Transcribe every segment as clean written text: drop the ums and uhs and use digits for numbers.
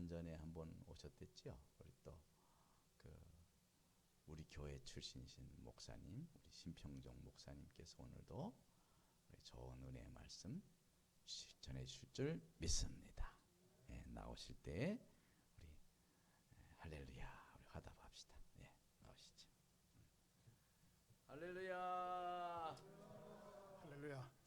2년 전에 한번 오셨댔죠. 우리 또 우리 교회 출신이신 목사님, 우리 심평종 목사님께서 오늘도 좋은 은혜의 말씀 전해 주실 줄 믿습니다. 예, 나오실 때 우리 할렐루야 우리 화답합시다. 예, 나오시죠. 할렐루야. 할렐루야.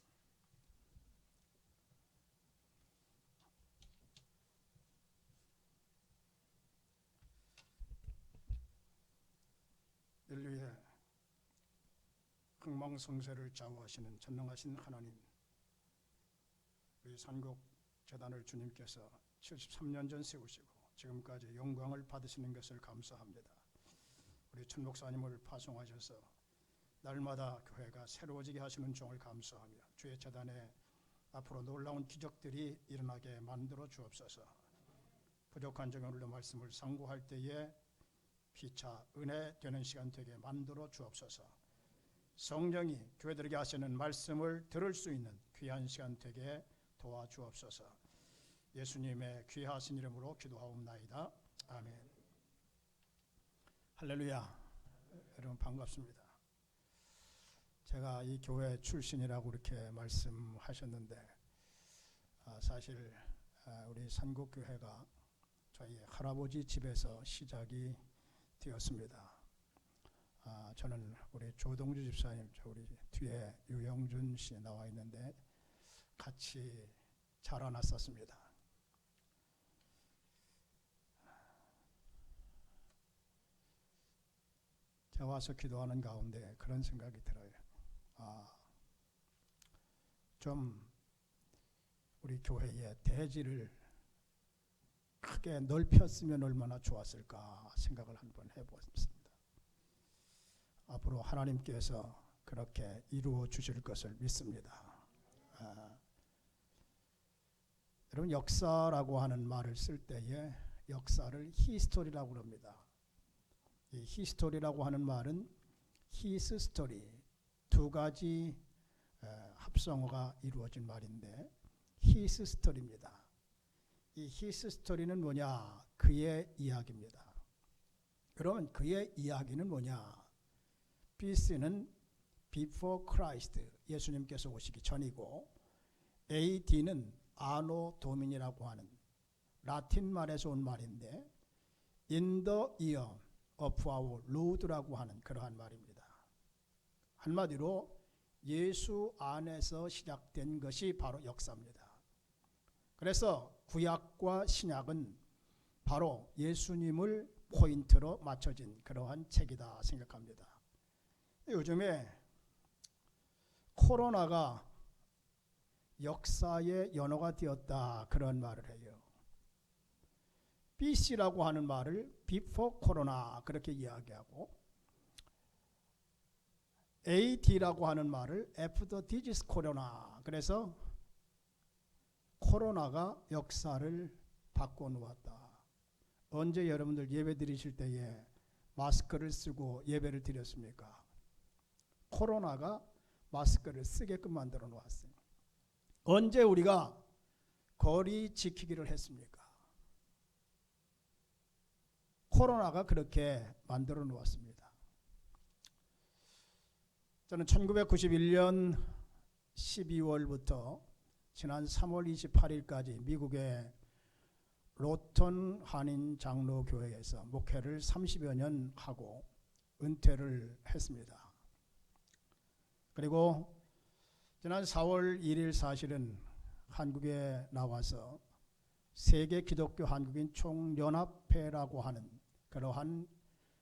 인류의 흥망성쇠를 좌우하시는 전능하신 하나님, 우리 산국 재단을 주님께서 73년 전 세우시고 지금까지 영광을 받으시는 것을 감사합니다. 우리 천 목사님을 파송하셔서 날마다 교회가 새로워지게 하시는 종을 감사하며 주의 재단에 앞으로 놀라운 기적들이 일어나게 만들어 주옵소서. 부족한 점에 오늘도 말씀을 상고할 때에 피차 은혜 되는 시간 되게 만들어 주옵소서. 성령이 교회들에게 하시는 말씀을 들을 수 있는 귀한 시간 되게 도와주옵소서. 예수님의 귀하신 이름으로 기도하옵나이다. 아멘. 할렐루야. 여러분 반갑습니다. 제가 이 교회 출신이라고 이렇게 말씀하셨는데 사실 우리 산국교회가 저희 할아버지 집에서 시작이 되었습니다. 저는 우리 조동주 집사님, 우리 뒤에 유영준 씨 나와 있는데 같이 자라났었습니다. 제가 와서 기도하는 가운데 그런 생각이 들어요. 좀 우리 교회의 대지를 크게 넓혔으면 얼마나 좋았을까 생각을 한번 해보았습니다. 앞으로 하나님께서 그렇게 이루어 주실 것을 믿습니다. 여러분, 역사라고 하는 말을 쓸 때에 역사를 히스토리라고 합니다. 이 히스토리라고 하는 말은 히스 스토리, 두 가지 합성어가 이루어진 말인데 히스 스토리입니다. 이 히스 스토리는 뭐냐? 그의 이야기입니다. 그러면 그의 이야기는 뭐냐? BC는 Before Christ, 예수님께서 오시기 전이고, AD는 아노 도민이라고 하는 라틴 말에서 온 말인데 In the year of our Lord라고 하는 그러한 말입니다. 한마디로 예수 안에서 시작된 것이 바로 역사입니다. 그래서 구약과 신약은 바로 예수님을 포인트로 맞춰진 그러한 책이다 생각합니다. 요즘에 코로나가 역사의 연호가 되었다 그런 말을 해요. BC라고 하는 말을 Before Corona 그렇게 이야기하고, AD라고 하는 말을 After This Corona, 그래서 코로나가 역사를 바꿔놓았다. 언제 여러분들 예배 드리실 때에 마스크를 쓰고 예배를 드렸습니까? 코로나가 마스크를 쓰게끔 만들어 놓았어요. 언제 우리가 거리 지키기를 했습니까? 코로나가 그렇게 만들어 놓았습니다. 저는 1991년 12월부터 지난 3월 28일까지 미국의 로턴 한인 장로교회에서 목회를 30여 년 하고 은퇴를 했습니다. 그리고 지난 4월 1일 사실은 한국에 나와서 세계 기독교 한국인 총연합회라고 하는 그러한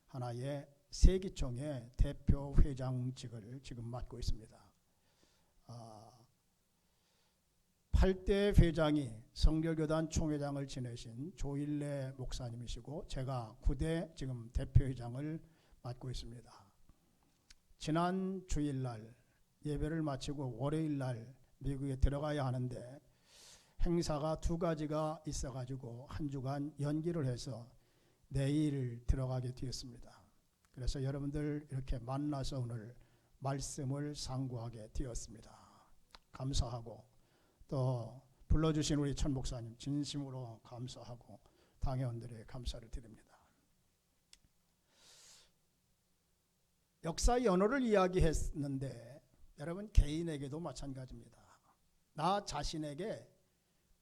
하나의 세기총의 대표 회장직을 지금 맡고 있습니다. 8대 회장이 성결교단 총회장을 지내신 조일래 목사님이시고 제가 9대 지금 대표회장을 맡고 있습니다. 지난 주일날 예배를 마치고 월요일날 미국에 들어가야 하는데 행사가 두 가지가 있어가지고 한 주간 연기를 해서 내일 들어가게 되었습니다. 그래서 여러분들 이렇게 만나서 오늘 말씀을 상고하게 되었습니다. 감사하고 또 불러주신 우리 천 목사님 진심으로 감사하고 당회원들의 감사를 드립니다. 역사의 언어를 이야기했는데 여러분 개인에게도 마찬가지입니다. 나 자신에게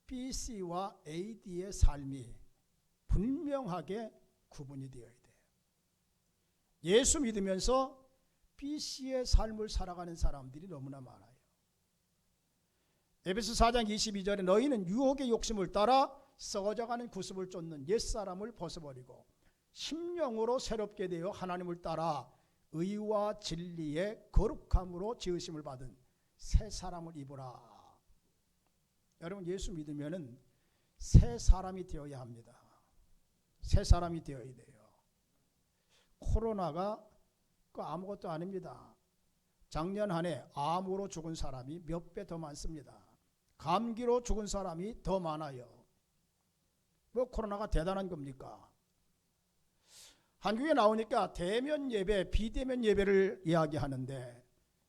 BC와 AD의 삶이 분명하게 구분이 되어야 돼요. 예수 믿으면서 BC의 삶을 살아가는 사람들이 너무나 많아요. 에베소 4장 22절에 너희는 유혹의 욕심을 따라 썩어져가는 구습을 쫓는 옛사람을 벗어버리고 심령으로 새롭게 되어 하나님을 따라 의와 진리의 거룩함으로 지으심을 받은 새 사람을 입으라. 여러분 예수 믿으면은 새 사람이 되어야 합니다. 새 사람이 되어야 돼요. 코로나가 아무것도 아닙니다. 작년 한 해 암으로 죽은 사람이 몇 배 더 많습니다. 감기로 죽은 사람이 더 많아요. 뭐 코로나가 대단한 겁니까? 한국에 나오니까 대면 예배, 비대면 예배를 이야기하는데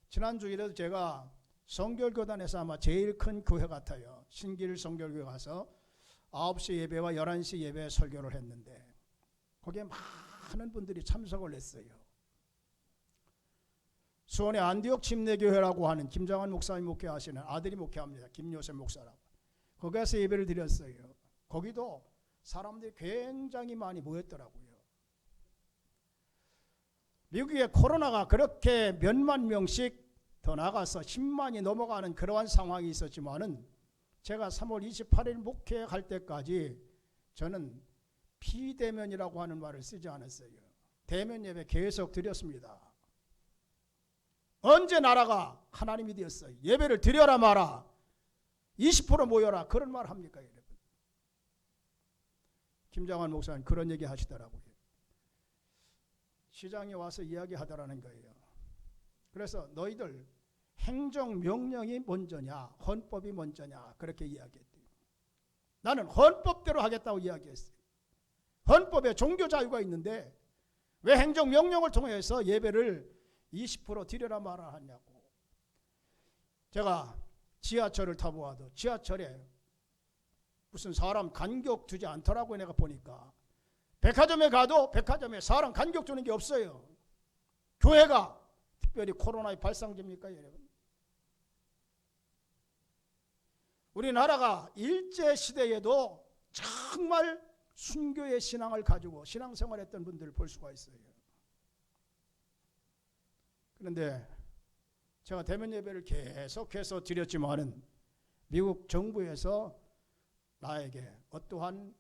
지난주일에도 제가 성결교단에서 아마 제일 큰 교회 같아요. 신길 성결교회 가서 9시 예배와 11시 예배 설교를 했는데 거기에 많은 분들이 참석을 했어요. 수원의 안디옥 침례교회라고 하는 김장환 목사님 목회하시는 아들이 목회합니다. 김요셉 목사라고. 거기에서 예배를 드렸어요. 거기도 사람들이 굉장히 많이 모였더라고요. 미국의 코로나가 그렇게 몇만 명씩 더 나가서 10만이 넘어가는 그러한 상황이 있었지만은 제가 3월 28일 목회할 때까지 저는 비대면이라고 하는 말을 쓰지 않았어요. 대면 예배 계속 드렸습니다. 언제 나라가 하나님이 되었어요. 예배를 드려라 마라. 20% 모여라. 그런 말 합니까 여러분? 김장환 목사님 그런 얘기 하시더라고요. 시장에 와서 이야기하더라는 거예요. 그래서 너희들 행정명령이 먼저냐 헌법이 먼저냐 그렇게 이야기했대요. 나는 헌법대로 하겠다고 이야기했어요. 헌법에 종교자유가 있는데 왜 행정명령을 통해서 예배를 20% 드려라 말아 하냐고. 제가 지하철을 타보아도 지하철에 무슨 사람 간격 두지 않더라고요. 내가 보니까 백화점에 가도 백화점에 사람 간격 두는 게 없어요. 교회가 특별히 코로나의 발상지입니까 여러분? 우리나라가 일제시대에도 정말 순교의 신앙을 가지고 신앙생활했던 분들을 볼 수가 있어요. 그런데 제가 대면 예배를 계속해서 드렸지만은 미국 정부에서 나에게 어떠한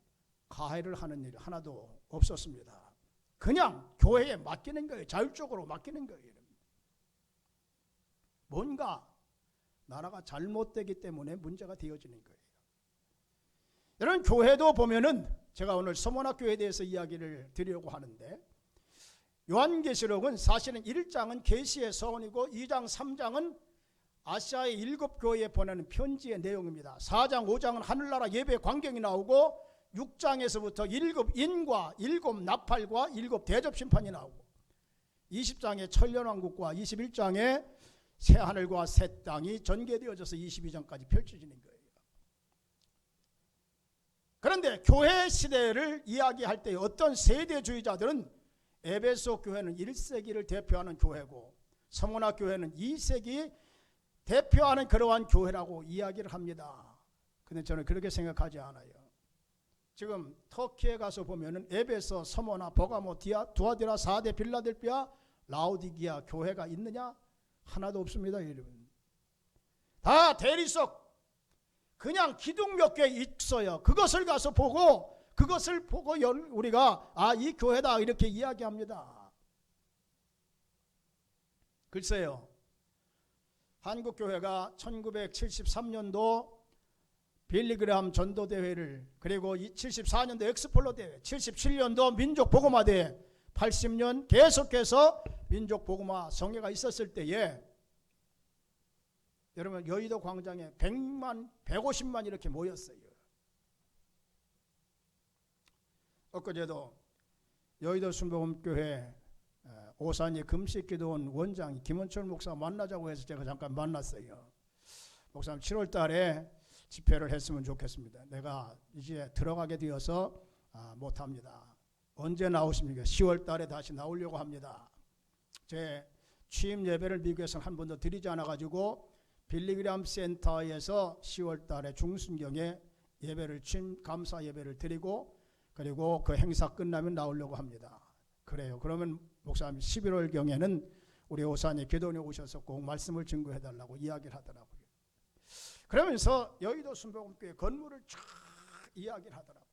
가해를 하는 일이 하나도 없었습니다. 그냥 교회에 맡기는 거예요. 자율적으로 맡기는 거예요. 뭔가 나라가 잘못되기 때문에 문제가 되어지는 거예요. 여러분 교회도 보면은 제가 오늘 서문학교에 대해서 이야기를 드리려고 하는데 요한계시록은 사실은 1장은 계시의 서원이고 2장 3장은 아시아의 7교회에 보내는 편지의 내용입니다. 4장 5장은 하늘나라 예배 광경이 나오고 6장에서부터 7인과 7 나팔과 7 대접심판이 나오고 20장에 천년왕국과 21장에 새하늘과 새 땅이 전개되어져서 22장까지 펼쳐지는 거예요. 그런데 교회 시대를 이야기할 때 어떤 세대주의자들은 에베소 교회는 1세기를 대표하는 교회고 서문학 교회는 2세기 대표하는 그러한 교회라고 이야기를 합니다. 그런데 저는 그렇게 생각하지 않아요. 지금 터키에 가서 보면은 에베소, 서머나, 버가모, 두아디라, 사데, 빌라델피아, 라오디기아 교회가 있느냐? 하나도 없습니다, 여러분. 다 대리석 그냥 기둥 몇 개 있어요. 그것을 가서 보고 그것을 보고 우리가 이 교회다 이렇게 이야기합니다. 글쎄요. 한국교회가 1973년도 빌리그람 전도대회를 그리고 74년도 엑스폴로 대회 77년도 민족복음화대회 80년 계속해서 민족복음화 성회가 있었을 때에 여러분 여의도 광장에 100만 150만 이렇게 모였어요. 엊그제도 여의도 순복음교회 오산이 금식기도원 원장 김원철 목사 만나자고 해서 제가 잠깐 만났어요. 목사님 7월 달에 집회를 했으면 좋겠습니다. 내가 이제 들어가게 되어서 못합니다. 언제 나오십니까? 10월 달에 다시 나오려고 합니다. 제 취임 예배를 미국에서 한 번도 드리지 않아가지고 빌리그램 센터에서 10월 달에 중순경에 예배를 취임 감사 예배를 드리고 그리고 그 행사 끝나면 나오려고 합니다. 그래요. 그러면 목사님 11월 경에는 우리 오산에 기도원에 오셔서 꼭 말씀을 증거해달라고 이야기를 하더라고요. 그러면서 여의도 순복음교회 건물을 쫙 이야기를 하더라고요.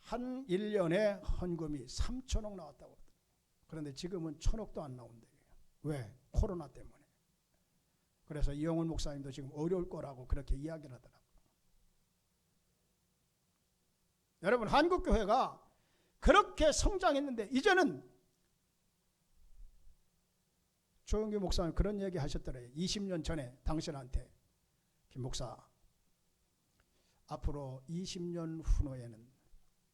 한 1년에 헌금이 3천억 나왔다고 하더라고요. 그런데 지금은 1,000억도 안 나온대요. 왜? 코로나 때문에. 그래서 이영훈 목사님도 지금 어려울 거라고 그렇게 이야기를 하더라고요. 여러분, 한국교회가 그렇게 성장했는데 이제는 조영규 목사님 그런 얘기 하셨더래요. 20년 전에 당신한테, 김 목사, 앞으로 20년 후에는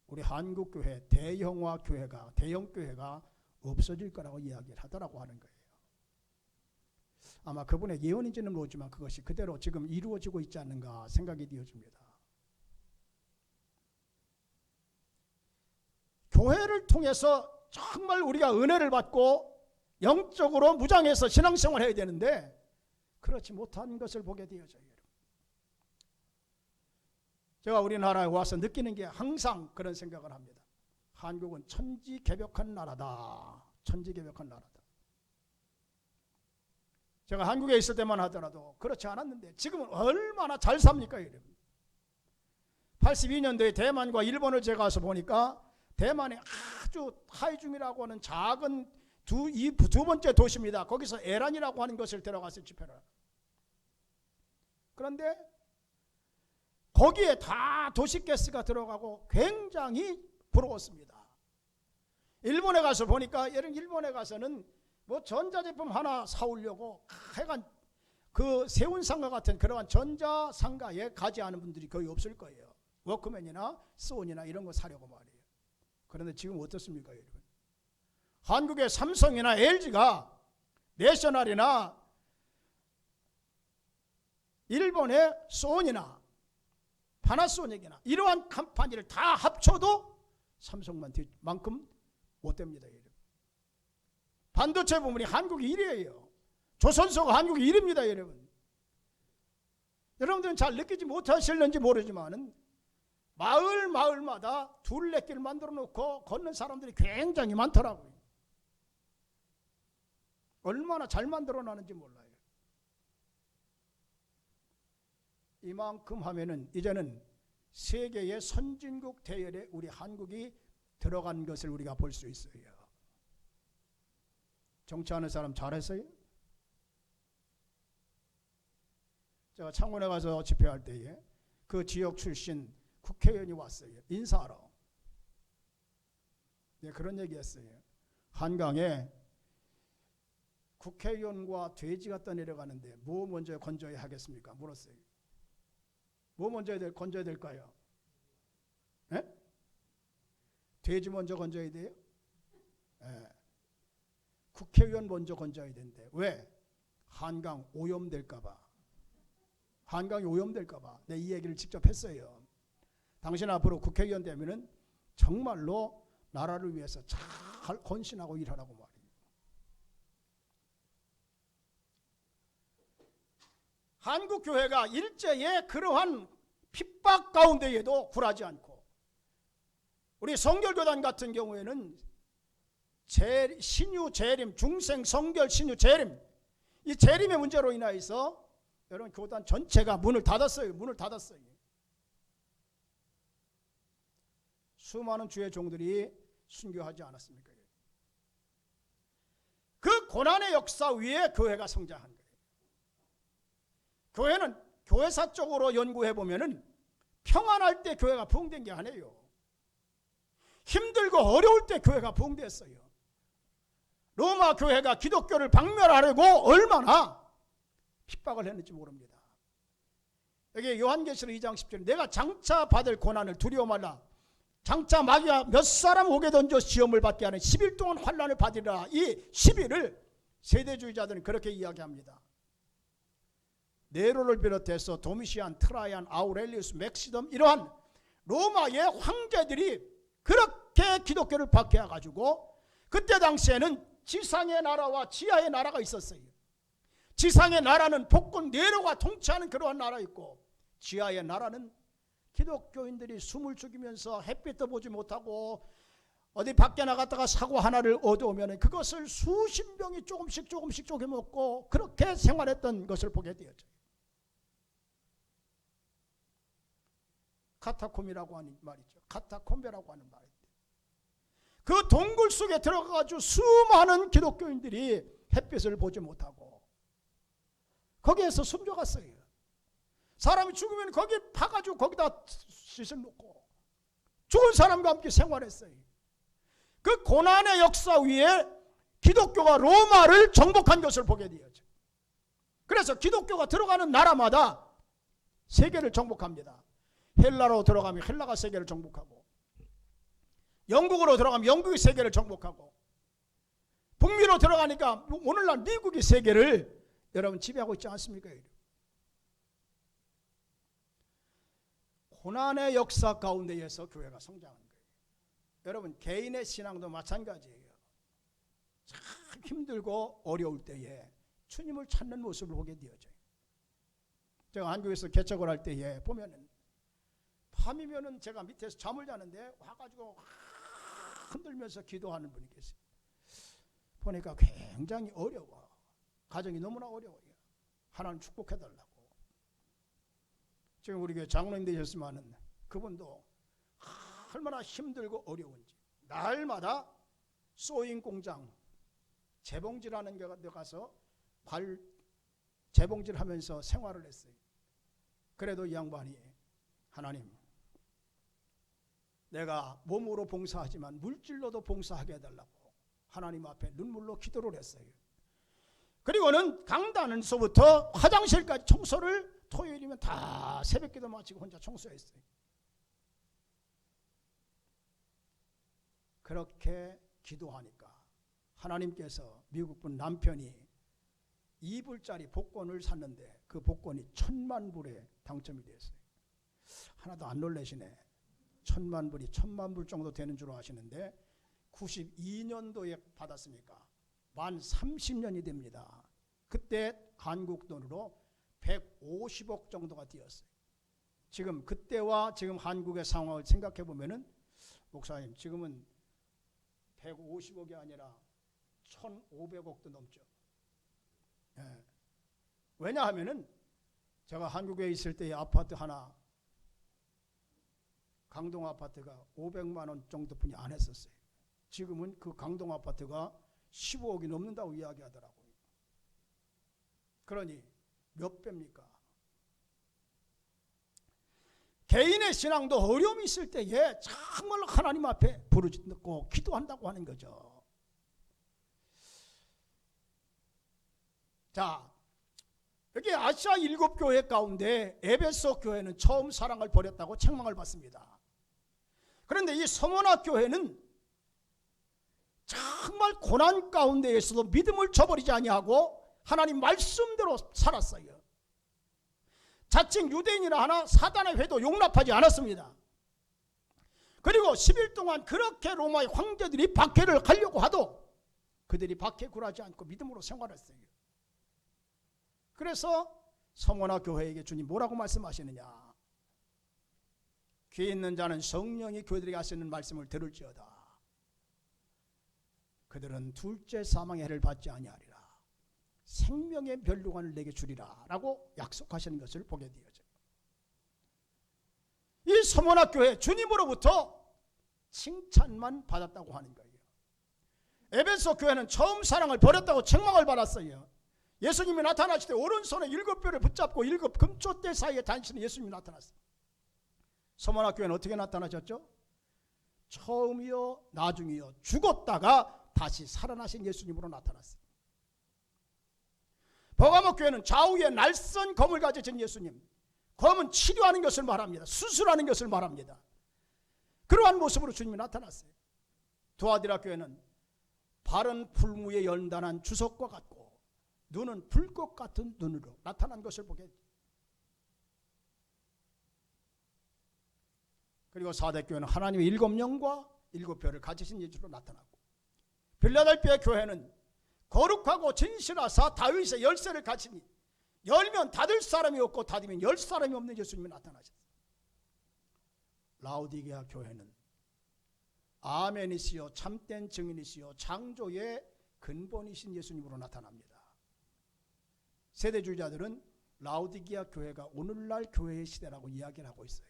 우리 한국교회 대형화 교회가, 대형교회가 없어질 거라고 이야기를 하더라고 하는 거예요. 아마 그분의 예언인지는 모르지만 그것이 그대로 지금 이루어지고 있지 않는가 생각이 되어집니다. 교회를 통해서 정말 우리가 은혜를 받고 영적으로 무장해서 신앙생활을 해야 되는데 그렇지 못한 것을 보게 되어져요. 제가 우리나라에 와서 느끼는 게 항상 그런 생각을 합니다. 한국은 천지개벽한 나라다. 천지개벽한 나라다. 제가 한국에 있을 때만 하더라도 그렇지 않았는데 지금은 얼마나 잘 삽니까 여러분. 82년도에 대만과 일본을 제가 가서 보니까 대만의 아주 하이중이라고 하는 작은 두 번째 도시입니다. 거기서 에란이라고 하는 것을 들어가서 집회를 하고, 그런데 거기에 다 도시가스가 들어가고 굉장히 부러웠습니다. 일본에 가서 보니까 일본에 가서는 뭐 전자제품 하나 사오려고 하여간 그 세운상가 같은 그러한 전자상가에 가지 않은 분들이 거의 없을 거예요. 워크맨이나 스온이나 이런 거 사려고 말이에요. 그런데 지금 어떻습니까 여러분? 한국의 삼성이나 LG가 내셔널이나 일본의 소니나 파나소닉이나 이러한 컴퍼니를 다 합쳐도 삼성만큼 못 됩니다. 여러분. 반도체 부문이 한국이 1위예요. 조선소가 한국이 1위입니다. 여러분. 여러분들은 잘 느끼지 못하실는지 모르지만 마을마다 둘레길 만들어 놓고 걷는 사람들이 굉장히 많더라고요. 얼마나 잘 만들어 놨는지 몰라요. 이만큼 하면은 이제는 세계의 선진국 대열에 우리 한국이 들어간 것을 우리가 볼 수 있어요. 정치하는 사람 잘했어요? 제가 창원에 가서 집회할 때에 그 지역 출신 국회의원이 왔어요. 인사하러. 네, 그런 얘기했어요. 한강에 국회의원과 돼지가 떠내려가는데 뭐 먼저 건져야 하겠습니까? 물었어요. 뭐 먼저 건져야 될까요? 에? 돼지 먼저 건져야 돼요? 에. 국회의원 먼저 건져야 된대. 왜? 한강 오염될까봐. 한강이 오염될까봐. 내 이 얘기를 직접 했어요. 당신 앞으로 국회의원 되면은 정말로 나라를 위해서 잘 헌신하고 일하라고 말이에요. 한국 교회가 일제의 그러한 핍박 가운데에도 굴하지 않고, 우리 성결교단 같은 경우에는 신유 재림, 중생 성결 신유 재림, 이 재림의 문제로 인하여서 여러분 교단 전체가 문을 닫았어요. 문을 닫았어요. 수많은 주의 종들이 순교하지 않았습니까? 그 고난의 역사 위에 교회가 성장한 거예요. 교회는 교회사적으로 연구해 보면은 평안할 때 교회가 부흥된 게 아니에요. 힘들고 어려울 때 교회가 부흥됐어요. 로마 교회가 기독교를 박멸하려고 얼마나 핍박을 했는지 모릅니다. 여기 요한계시록 2장 10절에 내가 장차 받을 고난을 두려워 말라. 장차 마귀가 몇 사람 옥에 던져 시험을 받게 하는 10일 동안 환난을 받으리라. 이 10일을 세대주의자들은 그렇게 이야기합니다. 네로를 비롯해서 도미시안, 트라이안, 아우렐리우스, 맥시덤 이러한 로마의 황제들이 그렇게 기독교를 박해해가지고 그때 당시에는 지상의 나라와 지하의 나라가 있었어요. 지상의 나라는 복권 네로가 통치하는 그러한 나라였고, 지하의 나라는 기독교인들이 숨을 죽이면서 햇빛도 보지 못하고 어디 밖에 나갔다가 사고 하나를 얻어오면 그것을 수십 명이 조금씩 쪼개 먹고 그렇게 생활했던 것을 보게 되었죠. 카타콤이라고 하는 말이죠. 카타콤베라고 하는 말인데, 그 동굴 속에 들어가가지고 수많은 기독교인들이 햇빛을 보지 못하고 거기에서 숨져갔어요. 사람이 죽으면 거기 파가지고 거기다 씻을 놓고 죽은 사람과 함께 생활했어요. 그 고난의 역사 위에 기독교가 로마를 정복한 것을 보게 되었죠. 그래서 기독교가 들어가는 나라마다 세계를 정복합니다. 헬라로 들어가면 헬라가 세계를 정복하고, 영국으로 들어가면 영국이 세계를 정복하고, 북미로 들어가니까 오늘날 미국이 세계를 여러분 지배하고 있지 않습니까? 고난의 역사 가운데에서 교회가 성장한 거예요. 여러분, 개인의 신앙도 마찬가지예요. 참 힘들고 어려울 때에 주님을 찾는 모습을 보게 되어져요. 제가 한국에서 개척을 할 때에 보면은 밤이면은 제가 밑에서 잠을 자는데 와가지고 흔들면서 기도하는 분이 계세요. 보니까 굉장히 어려워. 가정이 너무나 어려워요. 하나님 축복해달라고. 지금 우리 교회 장로님 되셨지만은 그분도 얼마나 힘들고 어려운지 날마다 소잉 공장 재봉질하는 데 가서 재봉질 하면서 생활을 했어요. 그래도 이 양반이 하나님, 내가 몸으로 봉사하지만 물질로도 봉사하게 해달라고 하나님 앞에 눈물로 기도를 했어요. 그리고는 강단에서부터 화장실까지 청소를 토요일이면 다 새벽기도 마치고 혼자 청소했어요. 그렇게 기도하니까 하나님께서 미국분 남편이 2불짜리 복권을 샀는데 그 복권이 1,000만 불에 당첨이 됐어요. 하나도 안 놀라시네. 1,000만 불이 1,000만 불 정도 되는 줄 아시는데 92년도에 받았으니까 만 30년이 됩니다. 그때 한국 돈으로 150억 정도가 되었어요. 지금 그때와 지금 한국의 상황을 생각해 보면은, 목사님, 지금은 150억이 아니라 1,500억도 넘죠. 예. 왜냐하면은 제가 한국에 있을 때의 아파트 하나, 강동 아파트가 500만 원 정도뿐이 안 했었어요. 지금은 그 강동 아파트가 15억이 넘는다고 이야기하더라고요. 그러니 몇 배입니까? 개인의 신앙도 어려움이 있을 때에 정말 하나님 앞에 부르짖고 기도한다고 하는 거죠. 자, 여기 아시아 7교회 가운데 에베소 교회는 처음 사랑을 버렸다고 책망을 받습니다. 그런데 이 서머나 교회는 정말 고난 가운데에서도 믿음을 저버리지 아니하고 하나님 말씀대로 살았어요. 자칭 유대인이라 하나 사단의 회도 용납하지 않았습니다. 그리고 10일 동안 그렇게 로마의 황제들이 박해를 하려고 하도 그들이 박해 굴하지 않고 믿음으로 생활했어요. 그래서 서머나 교회에게 주님 뭐라고 말씀하시느냐? 귀 있는 자는 성령이 교회들에게 하시는 말씀을 들을지어다. 그들은 둘째 사망의 해를 받지 아니하리라. 생명의 멸류관을 내게 주리라 라고 약속하시는 것을 보게 되어져요. 이 서머나 교회 주님으로부터 칭찬만 받았다고 하는 거예요. 에베소 교회는 처음 사랑을 버렸다고 책망을 받았어요. 예수님이 나타나실 때 오른손에 7뼈를 붙잡고 7 금초대 사이에 다니시는 예수님이 나타났어요. 서머나 교회는 어떻게 나타나셨죠? 처음이요 나중이요 죽었다가 다시 살아나신 예수님으로 나타났어요. 버가모 교회는 좌우에 날선 검을 가지신 예수님, 검은 치료하는 것을 말합니다. 수술하는 것을 말합니다. 그러한 모습으로 주님이 나타났어요. 두아디라 교회는 발은 풀무에 연단한 주석과 같고 눈은 불꽃 같은 눈으로 나타난 것을 보게 됩니다. 그리고 사대교회는 하나님의 7영과 7별을 가지신 예수로 나타나고, 빌라델피아 교회는 거룩하고 진실하사 다윗의 열쇠를 가지니 열면 닫을 사람이 없고 닫으면 열 사람이 없는 예수님이 나타나셨어요. 라오디게아 교회는 아멘이시요 참된 증인이시요 창조의 근본이신 예수님으로 나타납니다. 세대주의자들은 라오디게아 교회가 오늘날 교회의 시대라고 이야기를 하고 있어요.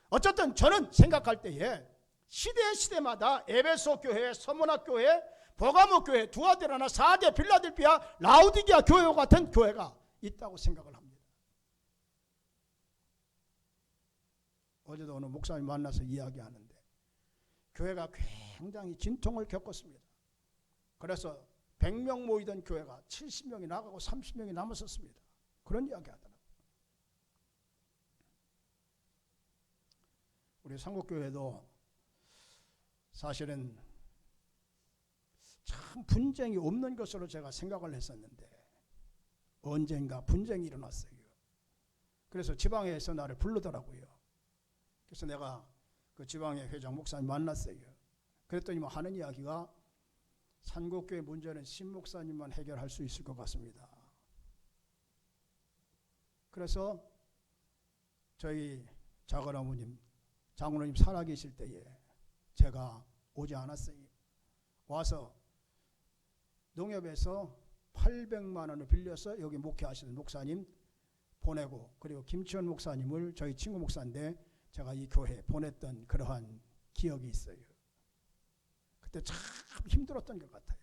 어쨌든 저는 생각할 때에 시대마다 에베소 교회, 서문학 교회, 버가모 교회, 두아디라나 사대, 빌라델피아, 라오디게아 교회와 같은 교회가 있다고 생각을 합니다. 어제도 어느 목사님 만나서 이야기하는데 교회가 굉장히 진통을 겪었습니다. 그래서 100명 모이던 교회가 70명이 나가고 30명이 남았었습니다. 그런 이야기 하더라고요. 우리 상국교회도 사실은 참 분쟁이 없는 것으로 제가 생각을 했었는데 언젠가 분쟁이 일어났어요. 그래서 지방에서 나를 부르더라고요. 그래서 내가 그 지방의 회장 목사님 만났어요. 그랬더니 뭐 하는 이야기가 산국교회 문제는 신 목사님만 해결할 수 있을 것 같습니다. 그래서 저희 작은어머님, 장로님 살아계실 때에 제가 오지 않았어요. 와서 농협에서 800만 원을 빌려서 여기 목회하시는 목사님 보내고, 그리고 김치원 목사님을 저희 친구 목사인데 제가 이 교회에 보냈던 그러한 기억이 있어요. 그때 참 힘들었던 것 같아요.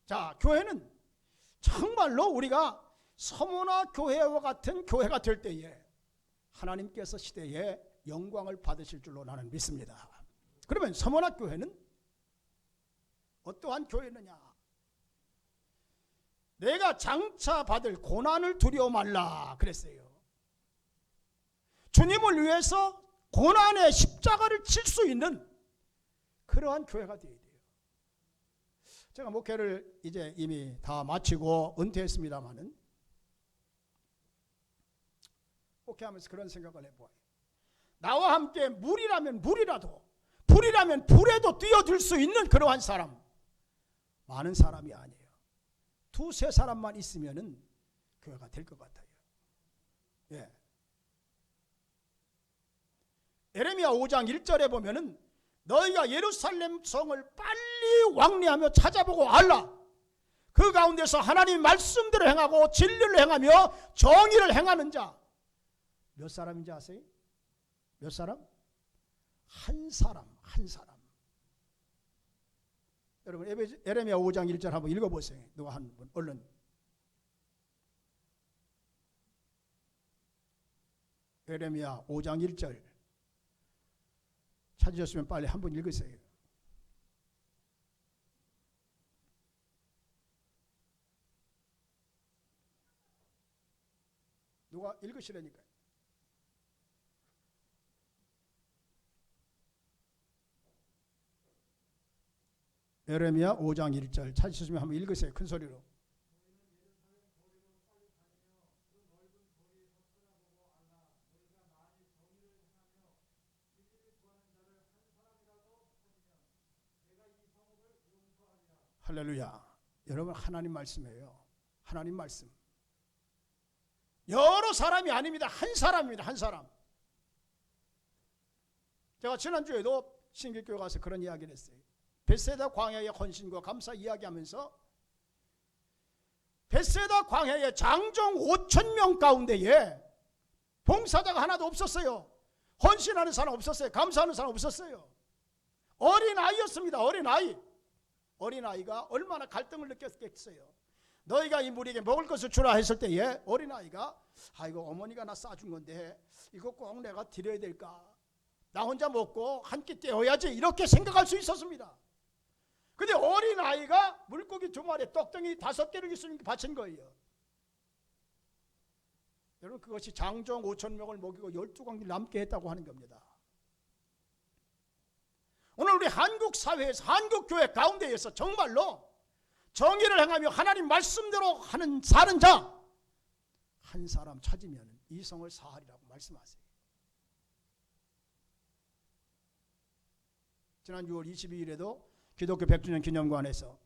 자, 교회는 정말로 우리가 서문화 교회와 같은 교회가 될 때에 하나님께서 시대에 영광을 받으실 줄로 나는 믿습니다. 그러면 서문화 교회는 어떠한 교회느냐? 내가 장차 받을 고난을 두려워 말라 그랬어요. 주님을 위해서 고난의 십자가를 칠 수 있는 그러한 교회가 되어야 돼요. 제가 목회를 이제 이미 다 마치고 은퇴했습니다마는 목회하면서 그런 생각을 해봐요. 나와 함께 물이라면 물이라도, 불이라면 불에도 뛰어들 수 있는 그러한 사람, 많은 사람이 아니에요. 2-3 사람만 있으면은 교회가 될 것 같아요. 예. 에레미야 5장 1절에 보면은 너희가 예루살렘 성을 빨리 왕래하며 찾아보고 알라. 그 가운데서 하나님 말씀대로 행하고 진리를 행하며 정의를 행하는 자 몇 사람인지 아세요? 몇 사람? 한 사람, 한 사람. 여러분 에레미야 5장 1절 한번 읽어보세요. 누가 한 분 얼른. 에레미야 5장 1절 찾으셨으면 빨리 한 분 읽으세요. 누가 읽으시라니까요. 에레미야 5장 1절 찾으셨으면 한번 읽으세요. 큰 소리로. 할렐루야. 여러분 하나님 말씀이에요. 하나님 말씀. 여러 사람이 아닙니다. 한 사람입니다. 한 사람. 제가 지난주에도 신길교회 가서 그런 이야기를 했어요. 벳세다 광야의 헌신과 감사 이야기하면서 벳세다 광야의 장정 5,000명 가운데에 봉사자가 하나도 없었어요. 헌신하는 사람 없었어요. 감사하는 사람 없었어요. 어린아이였습니다. 어린아이가 얼마나 갈등을 느꼈겠어요. 너희가 이 무리에게 먹을 것을 주라 했을 때에 어린아이가 아이고 어머니가 나 싸준 건데 이거 꼭 내가 드려야 될까? 나 혼자 먹고 한 끼 때워야지 이렇게 생각할 수 있었습니다. 근데 어린아이가 물고기 2마리 떡덩이 5개를 예수님께 바친 거예요. 여러분 그것이 장정 5,000명을 먹이고 12광길 남게 했다고 하는 겁니다. 오늘 우리 한국 사회에서 한국 교회 가운데에서 정말로 정의를 행하며 하나님 말씀대로 사는 자 한 사람 찾으면 이성을 사하리라고 말씀하세요. 지난 6월 22일에도 기독교 100주년 기념관에서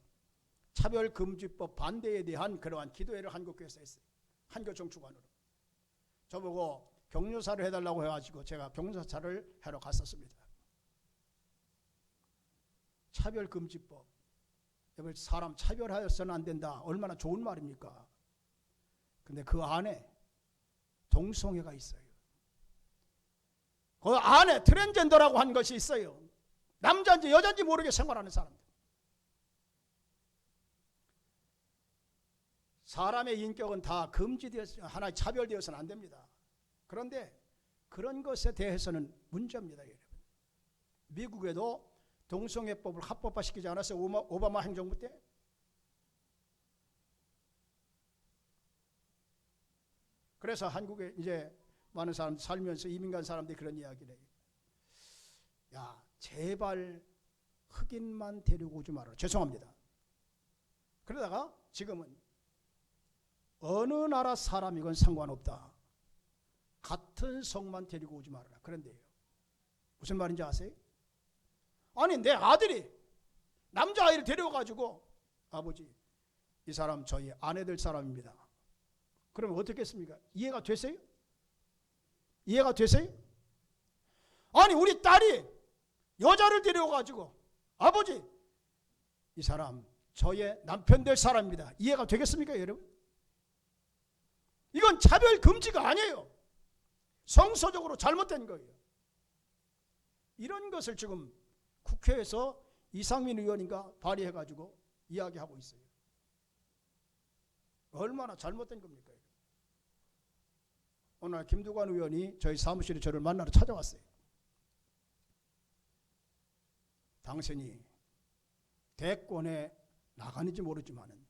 차별금지법 반대에 대한 그러한 기도회를 한국교회에서 했어요. 한교총 주관으로. 저보고 격려사를 해달라고 해가지고 제가 격려사를 하러 갔었습니다. 차별금지법, 사람 차별하여서는 안 된다. 얼마나 좋은 말입니까? 근데 그 안에 동성애가 있어요. 그 안에 트랜스젠더라고 한 것이 있어요. 남자인지 여자인지 모르게 생활하는 사람들. 사람의 인격은 다 금지되어서 하나의 차별되어서는 안 됩니다. 그런데 그런 것에 대해서는 문제입니다, 여러분. 미국에도 동성애법을 합법화시키지 않았어요? 오바마 행정부 때? 그래서 한국에 이제 많은 사람들 살면서 이민 간 사람들이 그런 이야기를 해요. 야, 제발 흑인만 데리고 오지 마라. 죄송합니다. 그러다가 지금은 어느 나라 사람이건 상관없다. 같은 성만 데리고 오지 말아라. 그런데요. 무슨 말인지 아세요? 아니, 내 아들이 남자아이를 데려가지고 아버지, 이 사람 저희 아내 될 사람입니다. 그러면 어떻게 했습니까? 이해가 되세요? 이해가 되세요? 아니, 우리 딸이 여자를 데려가지고 아버지, 이 사람 저의 남편 될 사람입니다. 이해가 되겠습니까, 여러분? 이건 차별 금지가 아니에요. 성서적으로 잘못된 거예요. 이런 것을 지금 국회에서 이상민 의원인가 발의해가지고 이야기하고 있어요. 얼마나 잘못된 겁니까? 오늘 김두관 의원이 저희 사무실에 저를 만나러 찾아왔어요. 당신이 대권에 나가는지 모르지만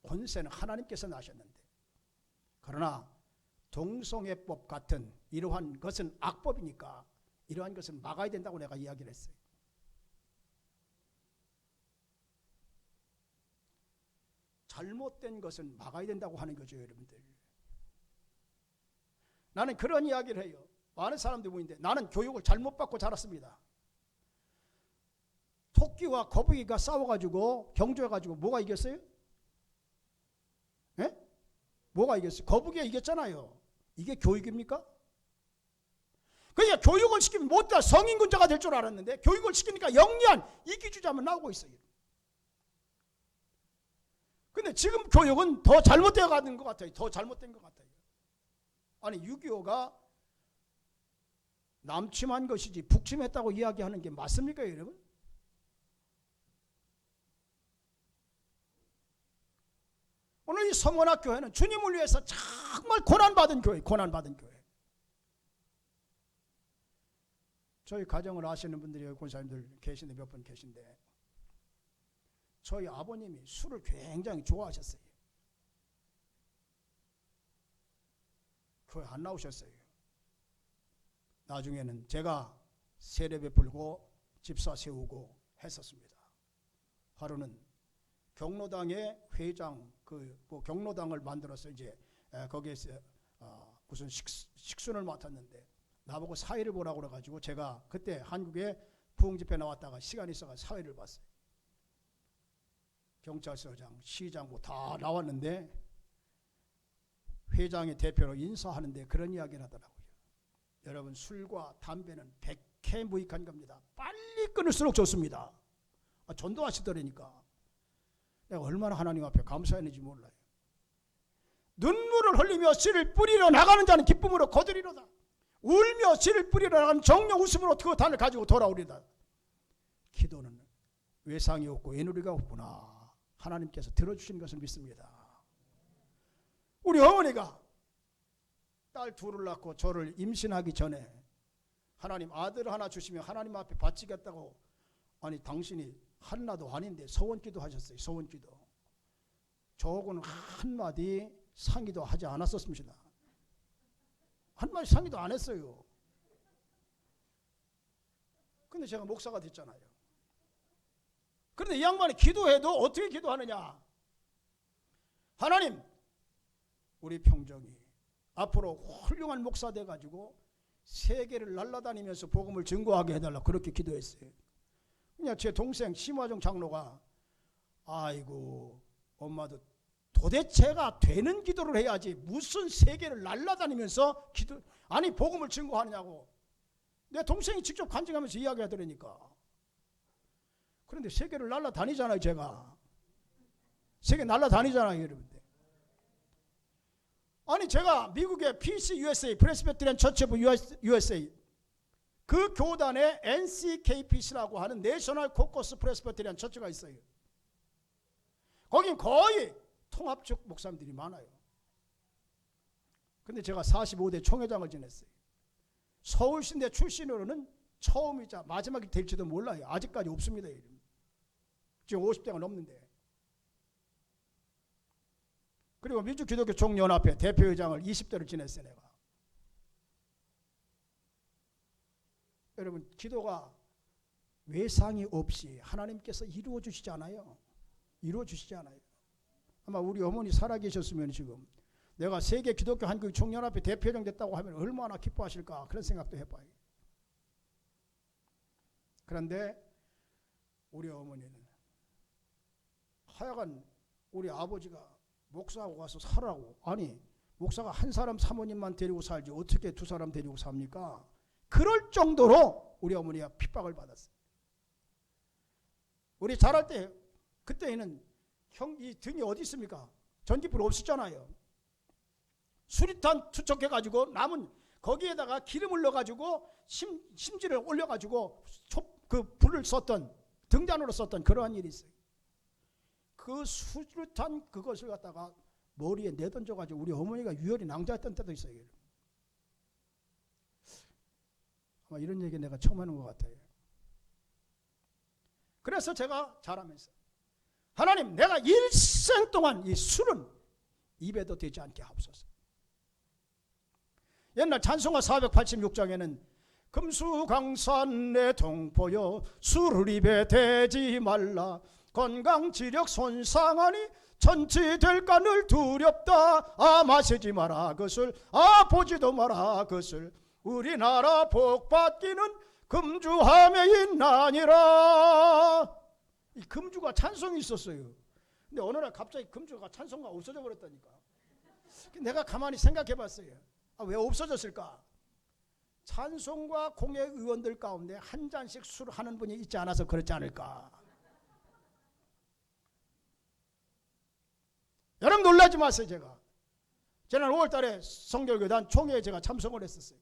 권세는 하나님께서 나셨는데, 그러나 동성애법 같은 이러한 것은 악법이니까 이러한 것은 막아야 된다고 내가 이야기를 했어요. 잘못된 것은 막아야 된다고 하는 거죠, 여러분들. 나는 그런 이야기를 해요. 많은 사람들이 보이는데 나는 교육을 잘못 받고 자랐습니다. 토끼와 거북이가 싸워가지고 경주해가지고 뭐가 이겼어요? 예? 뭐가 이겼어요? 거북이가 이겼잖아요. 이게 교육입니까? 그러니까 교육을 시키면 못다 성인군자가 될 줄 알았는데 교육을 시키니까 영리한 이기주자만 나오고 있어요. 근데 지금 교육은 더 잘못되어 가는 것 같아요. 더 잘못된 것 같아요. 아니, 6.25가 남침한 것이지 북침했다고 이야기하는 게 맞습니까, 여러분? 오늘 이 성원학 교회는 주님을 위해서 정말 고난받은 교회, 고난받은 교회. 저희 가정을 아시는 분들이 여기 권사님들 계신데 몇 분 계신데, 저희 아버님이 술을 굉장히 좋아하셨어요. 교회 안 나오셨어요. 나중에는 제가 세례 베풀고 집사 세우고 했었습니다. 하루는 경로당의 회장, 경로당을 만들어서 이제 거기에서 무슨 식순을 맡았는데 나보고 사회를 보라고 그래가지고 제가 그때 한국에 부흥집회 나왔다가 시간이 있어서 사회를 봤어요. 경찰서장, 시장 뭐 다 나왔는데 회장의 대표로 인사하는데 그런 이야기를 하더라고요. 여러분, 술과 담배는 백해무익한 겁니다. 빨리 끊을수록 좋습니다. 전도하시더라니까. 내가 얼마나 하나님 앞에 감사했는지 몰라요. 눈물을 흘리며 씨를 뿌리러 나가는 자는 기쁨으로 거두리로다. 울며 씨를 뿌리러 나가는 정녕 웃음으로 그 단을 가지고 돌아오리다. 기도는 외상이 없고 애누리가 없구나. 하나님께서 들어주시는 것을 믿습니다. 우리 어머니가 딸 둘을 낳고 저를 임신하기 전에 하나님 아들 하나 주시면 하나님 앞에 바치겠다고, 아니 당신이 한나도 아닌데 서원기도 하셨어요. 서원기도. 저하고는 한마디 상의도 하지 않았었습니다. 한마디 상의도 안 했어요. 근데 제가 목사가 됐잖아요. 그런데 이 양반이 기도해도 어떻게 기도하느냐. 하나님, 우리 평정이 앞으로 훌륭한 목사 돼가지고 세계를 날아다니면서 복음을 증거하게 해달라 그렇게 기도했어요. 그냥 제 동생 심화정 장로가 아이고 엄마도 도대체가 되는 기도를 해야지 무슨 세계를 날아다니면서 기도 아니 복음을 증거하느냐고 내 동생이 직접 간증하면서 이야기하더라니까. 그런데 세계를 날아다니잖아요. 제가 세계 날아다니잖아요 여러분들. 아니 제가 미국의 PCUSA 프레스비테리안 처치 오브 USA 그 교단에 NCKPC라고 하는 내셔널 코커스 프레스비테리안 처치가 있어요. 거긴 거의 통합적 목사님들이 많아요. 근데 제가 45대 총회장을 지냈어요. 서울신대 출신으로는 처음이자 마지막이 될지도 몰라요. 아직까지 없습니다. 지금 50대가 넘는데. 그리고 민주기독교 총연합회 대표회장을 20대를 지냈어요. 내가. 여러분 기도가 외상이 없이 하나님께서 이루어 주시지 않아요. 이루어 주시지 않아요. 아마 우리 어머니 살아계셨으면 지금 내가 세계 기독교 한국 총연합회 대표회장 됐다고 하면 얼마나 기뻐하실까 그런 생각도 해봐요. 그런데 우리 어머니는 하여간 우리 아버지가 목사하고 가서 살라고 아니 목사가 한 사람 사모님만 데리고 살지 어떻게 두 사람 데리고 삽니까? 그럴 정도로 우리 어머니가 핍박을 받았어요. 우리 자랄 때 그때는 이 등이 어디 있습니까? 전기불 없었잖아요. 수리탄 투척해가지고 남은 거기에다가 기름을 넣어가지고 심지를 올려가지고 그 불을 썼던 등잔으로 썼던 그러한 일이 있어요. 그 수류탄 그것을 갖다가 머리에 내던져가지고 우리 어머니가 유혈이 낭자했던 때도 있어요. 아마 이런 얘기 내가 처음 하는 것 같아요. 그래서 제가 자라면서 하나님 내가 일생 동안 이 술은 입에도 대지 않게 하옵소서. 옛날 찬송가 486장에는 금수강산 내 동포여 술을 입에 대지 말라 건강 지력 손상하니 천치될까 늘 두렵다 아 마시지 마라 그것을 아 보지도 마라 그것을 우리나라 복받기는 금주함에 있나니라. 이 금주가 찬송이 있었어요. 근데 어느 날 갑자기 금주가 찬송가 없어져 버렸다니까. 내가 가만히 생각해 봤어요. 아, 왜 없어졌을까? 찬송과 공회 의원들 가운데 한 잔씩 술 하는 분이 있지 않아서 그렇지 않을까. 여러분 놀라지 마세요. 제가 지난 5월 달에 성결교단 총회에 제가 참석을 했었어요.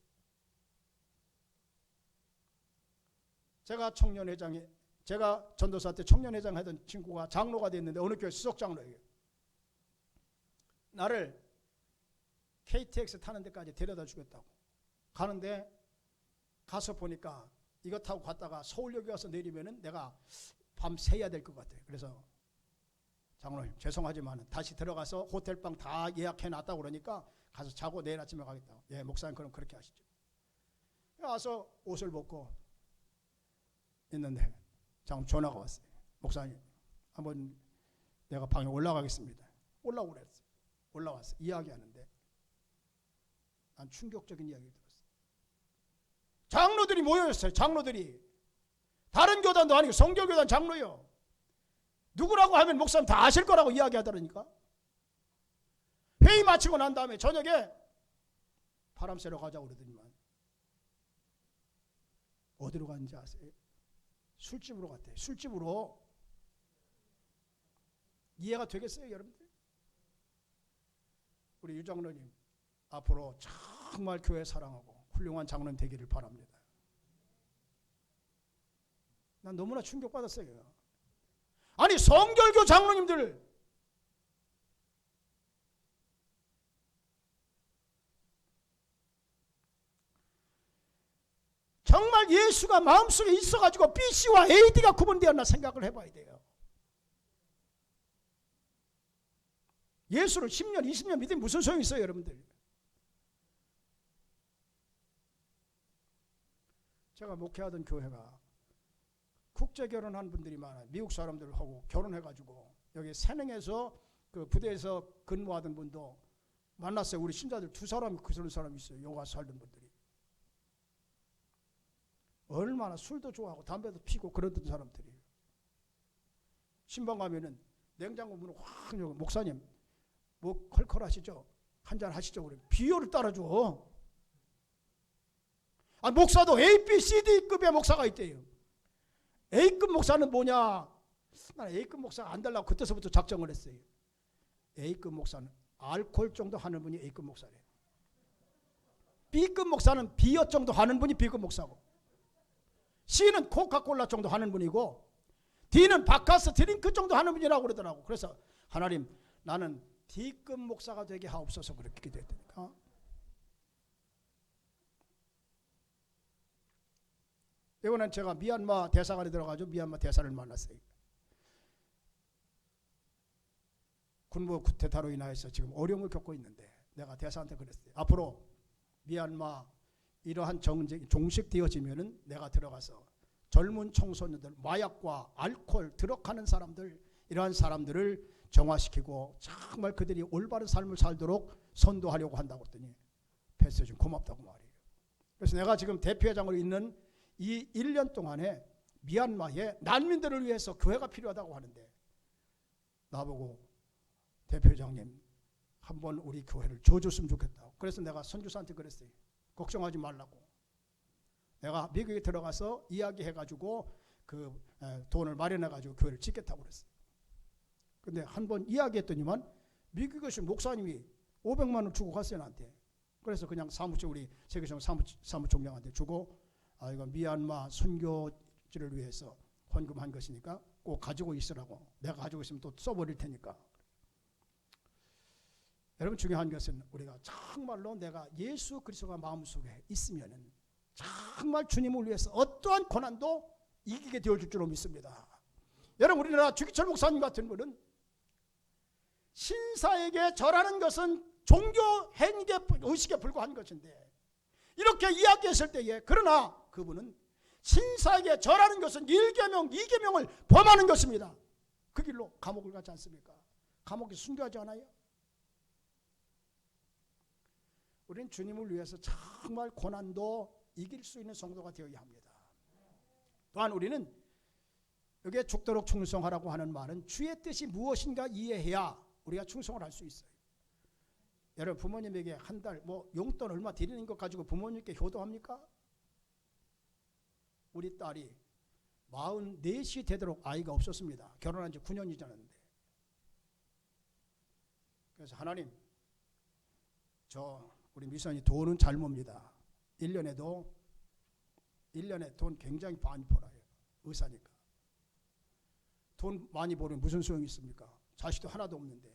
제가 청년회장에 제가 전도사 때 청년회장 하던 친구가 장로가 됐는데 어느 교회 수석장로예요. 나를 KTX 타는 데까지 데려다 주겠다고 가는데 가서 보니까 이거 타고 갔다가 서울역에 와서 내리면은 내가 밤 새야 될 것 같아요. 그래서 장로님 죄송하지만 다시 들어가서 호텔방 다 예약해 놨다고 그러니까 가서 자고 내일 아침에 가겠다고. 예 목사님 그럼 그렇게 하시죠. 와서 옷을 벗고 있는데 장로 전화가 왔어요. 목사님 한번 내가 방에 올라가겠습니다. 올라오고 그랬어요. 올라왔어요. 이야기하는데 난 충격적인 이야기를 들었어요. 장로들이 모여있어요. 장로들이 다른 교단도 아니고 성결교단 장로요. 누구라고 하면 목사님 다 아실 거라고 이야기하더라니까. 회의 마치고 난 다음에 저녁에 바람 쐬러 가자고 그러더니만 어디로 갔는지 아세요? 술집으로 갔대요. 술집으로. 이해가 되겠어요 여러분들? 우리 유 장로님 앞으로 정말 교회 사랑하고 훌륭한 장로님 되기를 바랍니다. 난 너무나 충격받았어요. 아니 성결교 장로님들 정말 예수가 마음속에 있어가지고 BC와 AD가 구분되었나 생각을 해봐야 돼요. 예수를 10년 20년 믿으면 무슨 소용이 있어요 여러분들. 제가 목회하던 교회가 국제 결혼한 분들이 많아요. 미국 사람들하고 결혼해가지고 여기 세능에서 그 부대에서 근무하던 분도 만났어요. 우리 신자들 두 사람이 그런 사람이 있어요. 여기 와서 살던 분들이. 얼마나 술도 좋아하고 담배도 피고 그러던 사람들이에요. 신방 가면은 냉장고 문을 확 열고 목사님 뭐 컬컬하시죠? 한잔 하시죠? 그래. 비료를 따라줘. 아, 목사도 A, B, C, D급의 목사가 있대요. A급 목사는 뭐냐? 난 A급 목사가 안 달라고 그때서부터 작정을 했어요. A급 목사는 알코올 정도 하는 분이 A급 목사래요. B급 목사는 비어 정도 하는 분이 B급 목사고, C는 코카콜라 정도 하는 분이고, D는 바카스 드링크 정도 하는 분이라고 그러더라고. 그래서 하나님, 나는 D급 목사가 되게 하옵소서 그렇게 기도했다니까. 이번엔 제가 미얀마 대사관에 들어가서 미얀마 대사를 만났어요. 군부 쿠데타로 인하여서 지금 어려움을 겪고 있는데 내가 대사한테 그랬어요. 앞으로 미얀마 이러한 정쟁이 종식되어지면은 내가 들어가서 젊은 청소년들, 마약과 알코올, 드럭하는 사람들, 이러한 사람들을 정화시키고 정말 그들이 올바른 삶을 살도록 선도하려고 한다고 했더니 패스 좀 고맙다고 말이에요. 그래서 내가 지금 대표회장으로 있는 이 1년 동안에 미얀마에 난민들을 위해서 교회가 필요하다고 하는데 나보고 대표회장님 한번 우리 교회를 줘줬으면 좋겠다고. 그래서 내가 선교사한테 그랬어요. 걱정하지 말라고. 내가 미국에 들어가서 이야기해가지고 그 돈을 마련해가지고 교회를 짓겠다고 그랬어요. 근데 한번 이야기했더니만 미국에서 목사님이 500만 원 주고 갔어요 나한테. 그래서 그냥 사무처 우리 세계성 사무총장한테 주고, 아, 이거 미얀마 선교지를 위해서 헌금한 것이니까 꼭 가지고 있으라고. 내가 가지고 있으면 또 써버릴 테니까. 여러분, 중요한 것은 우리가 정말로 내가 예수 그리스도가 마음속에 있으면은 정말 주님을 위해서 어떠한 고난도 이기게 되어줄 줄로 믿습니다. 여러분, 우리나라 주기철 목사님 같은 분은 신사에게 절하는 것은 종교 행위의 의식에 불과한 것인데, 이렇게 이야기했을 때에, 그러나 그분은 신사에게 절하는 것은 1계명, 2계명을 범하는 것입니다. 그 길로 감옥을 가지 않습니까? 감옥에 순교하지 않아요? 우리는 주님을 위해서 정말 고난도 이길 수 있는 성도가 되어야 합니다. 또한 우리는 여기에 죽도록 충성하라고 하는 말은 주의 뜻이 무엇인가 이해해야 우리가 충성을 할 수 있어요. 여러분, 부모님에게 한 달 뭐 용돈 얼마 드리는 것 가지고 부모님께 효도합니까? 우리 딸이 44이 되도록 아이가 없었습니다. 결혼한 지 9년이 지났는데. 그래서 하나님, 우리 미선이 돈은 잘 몹니다. 1년에 돈 굉장히 많이 벌어요. 의사니까. 돈 많이 벌으면 무슨 소용이 있습니까? 자식도 하나도 없는데.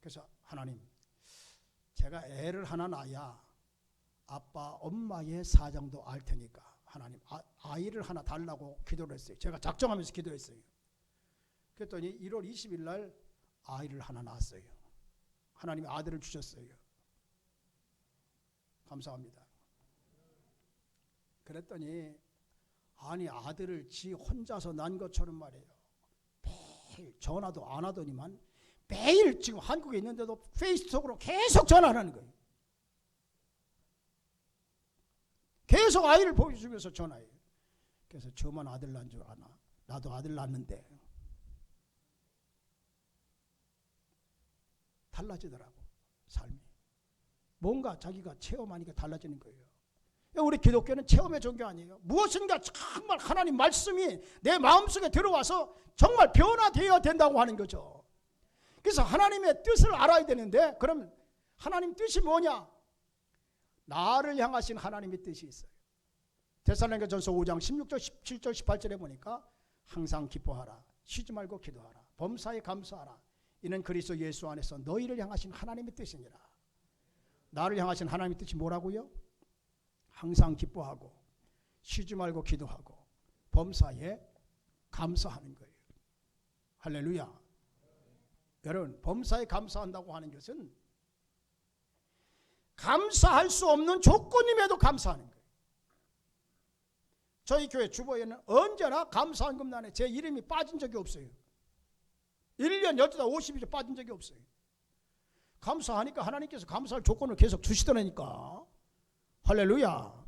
그래서 하나님, 제가 애를 하나 낳아야 아빠, 엄마의 사정도 알 테니까 하나님, 아이를 하나 달라고 기도를 했어요. 제가 작정하면서 기도했어요. 그랬더니 1월 20일 날 아이를 하나 낳았어요. 하나님이 아들을 주셨어요. 감사합니다. 그랬더니 아니, 아들을 지 혼자서 난 것처럼 말이에요. 매일 전화도 안 하더니만 매일 지금 한국에 있는데도 페이스톡으로 계속 전화하는 거예요. 계속 아이를 보여주면서 전화해요. 그래서 저만 아들 낳은 줄 아나? 나도 아들 낳았는데. 달라지더라고, 삶이. 뭔가 자기가 체험하니까 달라지는 거예요. 우리 기독교는 체험의 종교 아니에요. 무엇인가 정말 하나님 말씀이 내 마음속에 들어와서 정말 변화되어야 된다고 하는 거죠. 그래서 하나님의 뜻을 알아야 되는데, 그럼 하나님 뜻이 뭐냐? 나를 향하신 하나님의 뜻이 있어요. 데살로니가전서 5장 16절, 17절, 18절에 보니까 항상 기뻐하라, 쉬지 말고 기도하라, 범사에 감사하라, 이는 그리스도 예수 안에서 너희를 향하신 하나님의 뜻이니라. 나를 향하신 하나님의 뜻이 뭐라고요? 항상 기뻐하고 쉬지 말고 기도하고 범사에 감사하는 거예요. 할렐루야. 여러분, 범사에 감사한다고 하는 것은 감사할 수 없는 조건임에도 감사하는 거예요. 저희 교회 주보에는 언제나 감사한금단에 제 이름이 빠진 적이 없어요. 1년 12달 50일에 빠진 적이 없어요. 감사하니까 하나님께서 감사할 조건을 계속 주시더라니까. 할렐루야.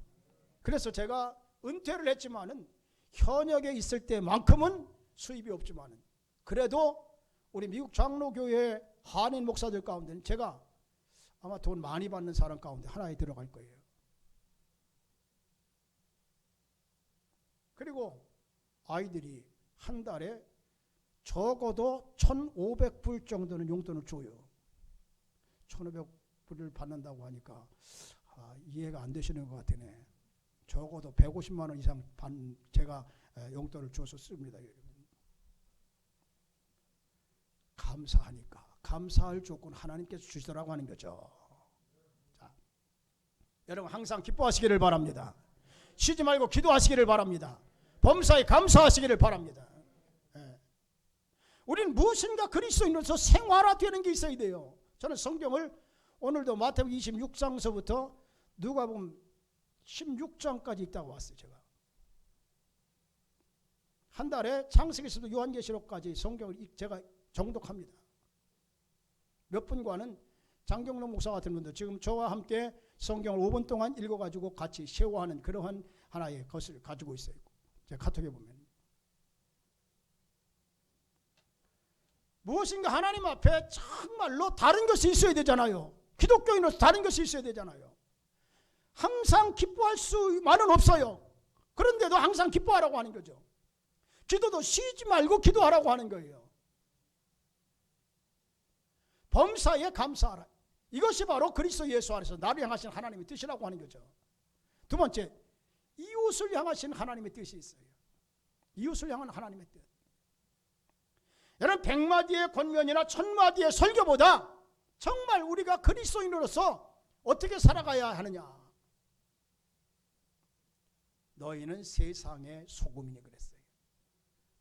그래서 제가 은퇴를 했지만은 현역에 있을 때만큼은 수입이 없지만은 그래도 우리 미국 장로교회 한인 목사들 가운데는 제가 아마 돈 많이 받는 사람 가운데 하나에 들어갈 거예요. 그리고 아이들이 한 달에 적어도 1,500불 정도는 용돈을 줘요. 1,500불을 받는다고 하니까 이해가 안 되시는 것 같으네. 적어도 150만 원 이상 제가 용돈을 줘서 씁니다. 감사하니까 감사할 조건 하나님께서 주시더라고 하는 거죠. 자, 여러분 항상 기뻐하시기를 바랍니다. 쉬지 말고 기도하시기를 바랍니다. 범사에 감사하시기를 바랍니다. 우리는 무엇인가 그리스도인으로서 생활화되는 게 있어야 돼요. 저는 성경을 오늘도 마태복음 26장서부터 누가복음 16장까지 읽다가 왔어요. 제가 한 달에 창세기서부터 요한계시록까지 성경을 제가 정독합니다. 몇 분과는 장경록 목사 같은 분들 지금 저와 함께 성경을 5분 동안 읽어가지고 같이 쉐어하는 그러한 하나의 것을 가지고 있어요. 제가 카톡에 보면 무엇인가 하나님 앞에 정말로 다른 것이 있어야 되잖아요. 기독교인으로서 다른 것이 있어야 되잖아요. 항상 기뻐할 수만은 없어요. 그런데도 항상 기뻐하라고 하는 거죠. 기도도 쉬지 말고 기도하라고 하는 거예요. 범사에 감사하라. 이것이 바로 그리스도 예수 안에서 나를 향하신 하나님의 뜻이라고 하는 거죠. 두 번째, 이웃을 향하신 하나님의 뜻이 있어요. 이웃을 향한 하나님의 뜻. 여러분 100마디의 권면이나 1000마디의 설교보다 정말 우리가 그리스도인으로서 어떻게 살아가야 하느냐. 너희는 세상의 소금이니 그랬어요.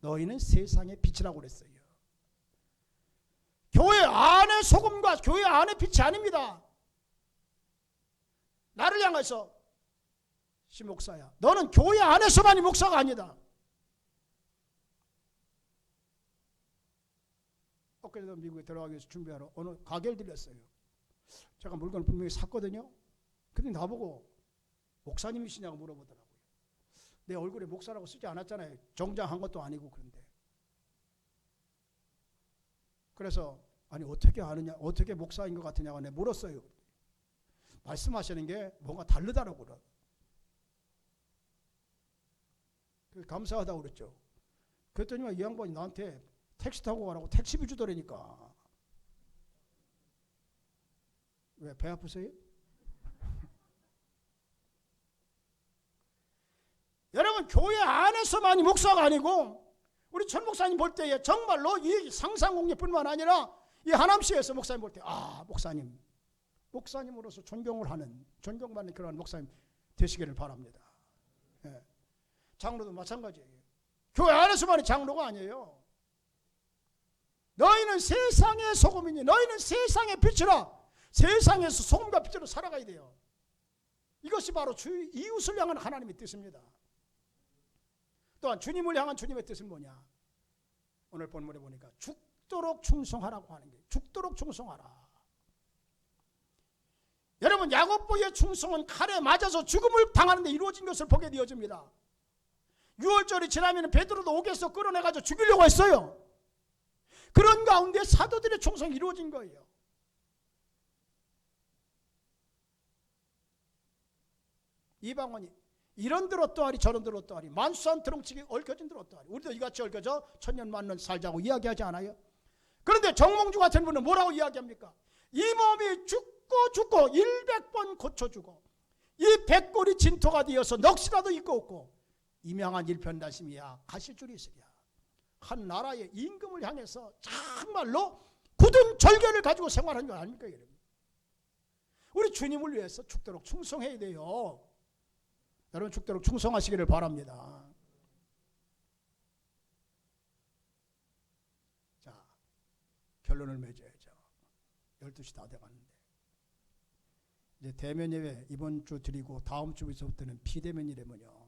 너희는 세상의 빛이라고 그랬어요. 교회 안의 소금과 교회 안의 빛이 아닙니다. 나를 향해서 시 목사야, 너는 교회 안에서만이 목사가 아니다. 엊그제도 미국에 들어가기 위해서 준비하러 어느 가게를 들렸어요. 제가 물건을 분명히 샀거든요. 근데 나보고 목사님이시냐고 물어보더라고요. 내 얼굴에 목사라고 쓰지 않았잖아요. 정장한 것도 아니고. 그런데 그래서 아니 어떻게 아느냐, 어떻게 목사인 것 같으냐고 내가 물었어요. 말씀하시는 게 뭔가 다르다라고. 감사하다고 그랬죠. 그랬더니 이 양반이 나한테 택시 타고 가라고 택시비 주더라니까. 왜 배 아프세요? 여러분 교회 안에서만이 목사가 아니고 우리 천 목사님 볼 때에 정말로 이 상상공예뿐만 아니라 이 하남시에서 목사님 볼 때 목사님으로서 존경받는 그런 목사님 되시기를 바랍니다. 예. 장로도 마찬가지예요. 교회 안에서만이 장로가 아니에요. 너희는 세상의 소금이니 너희는 세상의 빛이라. 세상에서 소금과 빛으로 살아가야 돼요. 이것이 바로 이웃을 향한 하나님의 뜻입니다. 또한 주님을 향한 주님의 뜻은 뭐냐? 오늘 본문에 보니까 죽도록 충성하라고 하는 게, 죽도록 충성하라. 여러분 야곱보의 충성은 칼에 맞아서 죽음을 당하는 데 이루어진 것을 보게 되어집니다. 6월절이 지나면 베드로도 옥에서 끌어내가지고 죽이려고 했어요. 그런 가운데 사도들의 충성이 이루어진 거예요. 이방원이 이런 들 어떠하리 저런 들 어떠하리 만수한 드렁치기 얽혀진 들 어떠하리. 우리도 이같이 얽혀져 천년 만년 살자고 이야기하지 않아요? 그런데 정몽주 같은 분은 뭐라고 이야기합니까? 이 몸이 죽고 100번 고쳐주고 이 백골이 진토가 되어서 넋이라도 있고 없고 이명한 일편단심이야 가실 줄이 있으랴. 한 나라의 임금을 향해서 정말로 굳은 절개를 가지고 생활한 거 아닙니까? 여러분? 우리 주님을 위해서 죽도록 충성해야 돼요. 여러분 죽도록 충성하시기를 바랍니다. 자, 결론을 맺어야죠. 12시 다 돼가는데 이제 대면 예배 이번 주 드리고 다음 주부터는 비대면 예배면요.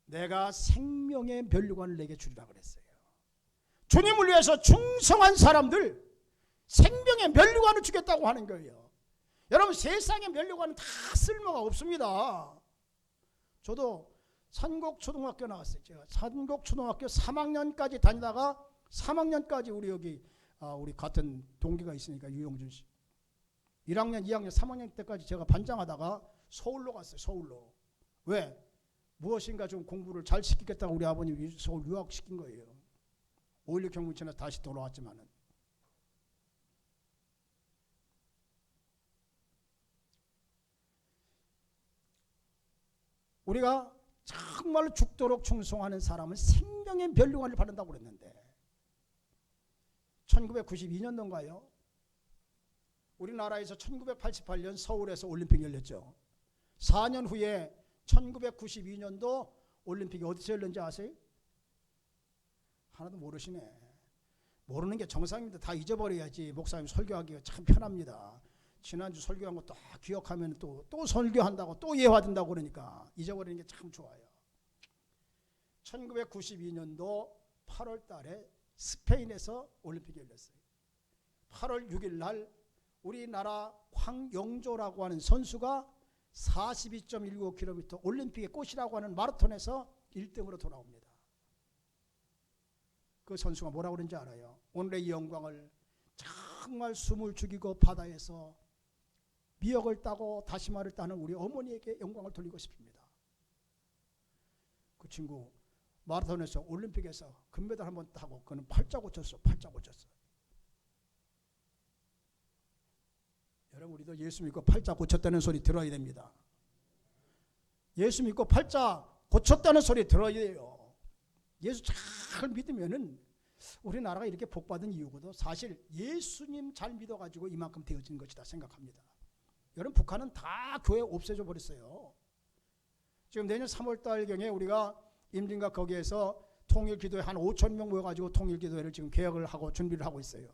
내가 생명의 면류관을 내게 주리라 그랬어요. 주님을 위해서 충성한 사람들 생명의 면류관을 주겠다고 하는 거예요. 여러분, 세상의 면류관은 다 쓸모가 없습니다. 저도 산곡초등학교 나왔어요. 제가 산곡초등학교 3학년까지 다니다가 3학년까지 우리 여기 우리 같은 동기가 있으니까 유영준 씨 1학년, 2학년, 3학년 때까지 제가 반장하다가 서울로 갔어요. 서울로. 왜? 무엇인가 좀 공부를 잘 시키겠다고 우리 아버님이 서울 유학시킨 거예요. 5.16 경무 지나서 다시 돌아왔지만은. 우리가 정말로 죽도록 충성하는 사람은 생명의 면류관을 받는다고 그랬는데 1992년도인가요? 우리나라에서 1988년 서울에서 올림픽 열렸죠. 4년 후에 1992년도 올림픽이 어디서 열렸는지 아세요? 하나도 모르시네. 모르는 게 정상입니다. 다 잊어버려야지 목사님 설교하기가 참 편합니다. 지난주 설교한 거 딱 기억하면 또 설교한다고 또 예화된다고 그러니까 잊어버리는 게 참 좋아요. 1992년도 8월 달에 스페인에서 올림픽이 열렸어요. 8월 6일 날 우리나라 황영조라고 하는 선수가 42.19km 올림픽의 꽃이라고 하는 마라톤에서 1등으로 돌아옵니다. 그 선수가 뭐라고 그러는지 알아요? 오늘의 이 영광을 정말 숨을 죽이고 바다에서 미역을 따고 다시마를 따는 우리 어머니에게 영광을 돌리고 싶습니다. 그 친구 마라톤에서 올림픽에서 금메달 한번 따고 그는 팔자 고쳤어. 팔자 고쳤어. 여러분, 우리도 예수 믿고 팔자 고쳤다는 소리 들어야 됩니다. 예수 믿고 팔자 고쳤다는 소리 들어야 돼요. 예수 잘 믿으면은 우리나라가 이렇게 복받은 이유고도 사실 예수님 잘 믿어가지고 이만큼 되어진 것이다 생각합니다. 여러분, 북한은 다 교회 없애져 버렸어요. 지금 내년 3월달경에 우리가 임진과 거기에서 통일기도회 한 5천 명 모여가지고 통일기도회를 지금 계획을 하고 준비를 하고 있어요.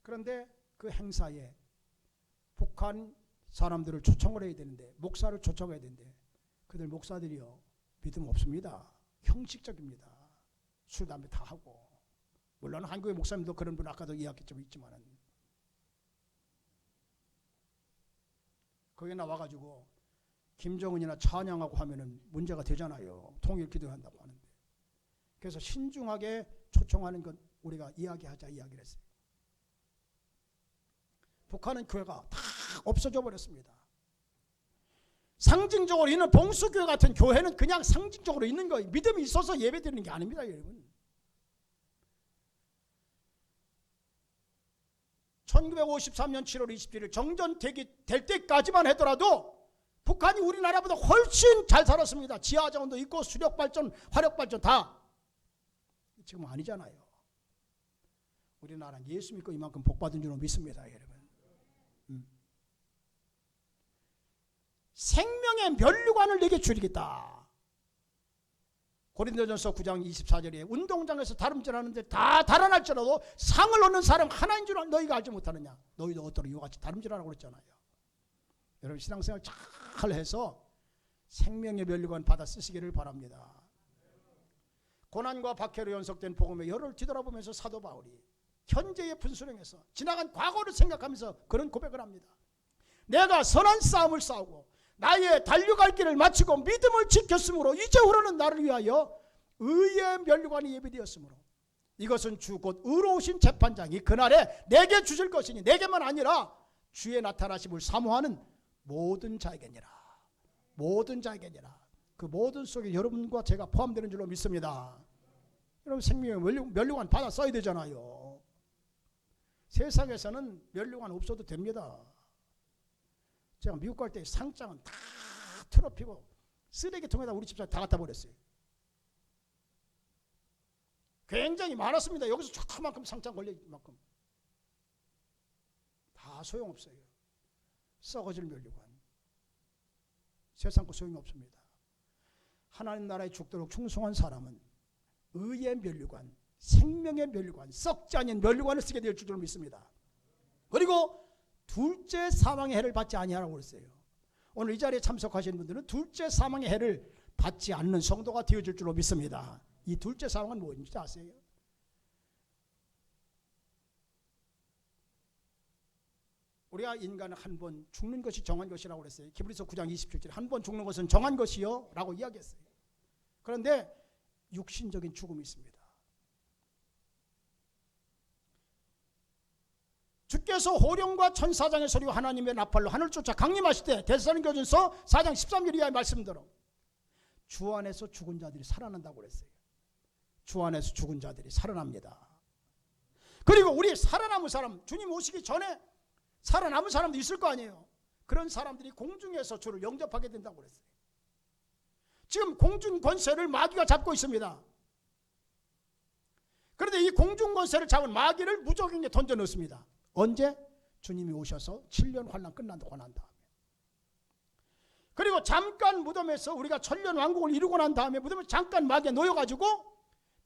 그런데 그 행사에 북한 사람들을 초청을 해야 되는데, 목사를 초청해야 되는데, 그들 목사들이요 믿음 없습니다. 형식적입니다. 술 담배 다 하고, 물론 한국의 목사님도 그런 분 아까도 이야기했지만 거기 나와가지고 김정은이나 찬양하고 하면은 문제가 되잖아요. 통일 기도한다고 하는데. 그래서 신중하게 초청하는 건 우리가 이야기하자 이야기를 했어요. 북한은 교회가 다 없어져 버렸습니다. 상징적으로 있는 봉수교회 같은 교회는 그냥 상징적으로 있는 거예요. 믿음이 있어서 예배드리는 게 아닙니다, 여러분. 1953년 7월 27일 정전되기 될 때까지만 하더라도 북한이 우리나라보다 훨씬 잘 살았습니다. 지하자원도 있고 수력발전, 화력발전 다. 지금은 아니잖아요. 우리나라는 예수 믿고 이만큼 복받은 줄로 믿습니다, 여러분. 생명의 면류관을 내게 주리겠다. 고린도전서 9장 24절에 운동장에서 다름질하는데 다 달아날지라도 상을 얻는 사람 하나인 줄 너희가 알지 못하느냐. 너희도 어떠로 이와 같이 다름질하라고 그랬잖아요. 여러분, 신앙생활 잘 해서 생명의 면류관 받아 쓰시기를 바랍니다. 고난과 박해로 연속된 복음의 열을 뒤돌아보면서 사도 바울이 현재의 분수령에서 지나간 과거를 생각하면서 그런 고백을 합니다. 내가 선한 싸움을 싸우고 나의 달려갈 길을 마치고 믿음을 지켰으므로 이제후로는 나를 위하여 의의 면류관이 예비되었으므로 이것은 주 곧 의로우신 재판장이 그날에 내게 주실 것이니 내게만 아니라 주의 나타나심을 사모하는 모든 자에게니라. 모든 자에게니라. 그 모든 속에 여러분과 제가 포함되는 줄로 믿습니다. 여러분, 생명의 면류관 받아 써야 되잖아요. 세상에서는 면류관 없어도 됩니다. 제가 미국 갈 때 상장은 다 틀어피고 쓰레기통에다 우리 집사람 다 갖다 버렸어요. 굉장히 많았습니다. 여기서 조그만큼 상장 걸릴 만큼. 다 소용없어요. 썩어질 면류관. 세상 거 소용이 없습니다. 하나님 나라에 죽도록 충성한 사람은 의의 면류관, 생명의 면류관, 썩지 않은 면류관을 쓰게 될 줄로 믿습니다. 그리고 둘째 사망의 해를 받지 아니하라고 그랬어요. 오늘 이 자리에 참석하신 분들은 둘째 사망의 해를 받지 않는 성도가 되어질 줄로 믿습니다. 이 둘째 사망은 뭔지 아세요? 우리가 인간은 한 번 죽는 것이 정한 것이라고 그랬어요. 히브리서 9장 27절에 한 번 죽는 것은 정한 것이요 라고 이야기했어요. 그런데 육신적인 죽음이 있습니다. 주께서 호령과 천사장의 소리와 하나님의 나팔로 하늘 쫓아 강림하실 때 데살로니가전서 4장 13절 이하의 말씀대로 주 안에서 죽은 자들이 살아난다고 그랬어요. 주 안에서 죽은 자들이 살아납니다. 그리고 우리 살아남은 사람, 주님 오시기 전에 살아남은 사람도 있을 거 아니에요. 그런 사람들이 공중에서 주를 영접하게 된다고 그랬어요. 지금 공중 권세를 마귀가 잡고 있습니다. 그런데 이 공중 권세를 잡은 마귀를 무적에게 던져 넣습니다. 언제? 주님이 오셔서 7년 환난 끝나고 난 다음에. 그리고 잠깐 무덤에서 우리가 천년 왕국을 이루고 난 다음에 무덤에 잠깐 마귀에 놓여가지고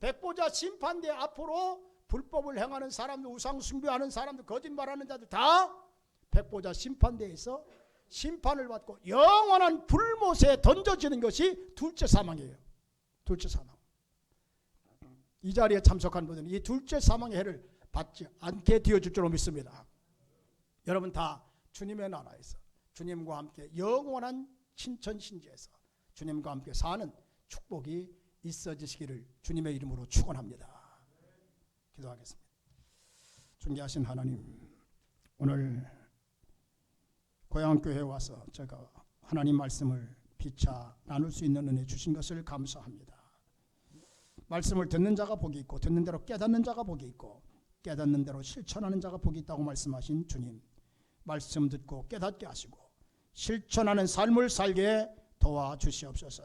백보자 심판대 앞으로 불법을 행하는 사람들, 우상 숭배하는 사람들, 거짓말하는 자들 다 백보자 심판대에서 심판을 받고 영원한 불못에 던져지는 것이 둘째 사망이에요. 둘째 사망. 이 자리에 참석한 분들은 이 둘째 사망의 해를 받지 않게 되어질 줄로 믿습니다. 여러분 다 주님의 나라에서 주님과 함께 영원한 신천신지에서 주님과 함께 사는 축복이 있어지시기를 주님의 이름으로 축원합니다. 기도하겠습니다. 존귀하신 하나님, 오늘 고향교회에 와서 제가 하나님 말씀을 피차 나눌 수 있는 은혜 주신 것을 감사합니다. 말씀을 듣는 자가 복이 있고 듣는 대로 깨닫는 자가 복이 있고 깨닫는 대로 실천하는 자가 복이 있다고 말씀하신 주님, 말씀 듣고 깨닫게 하시고 실천하는 삶을 살게 도와주시옵소서.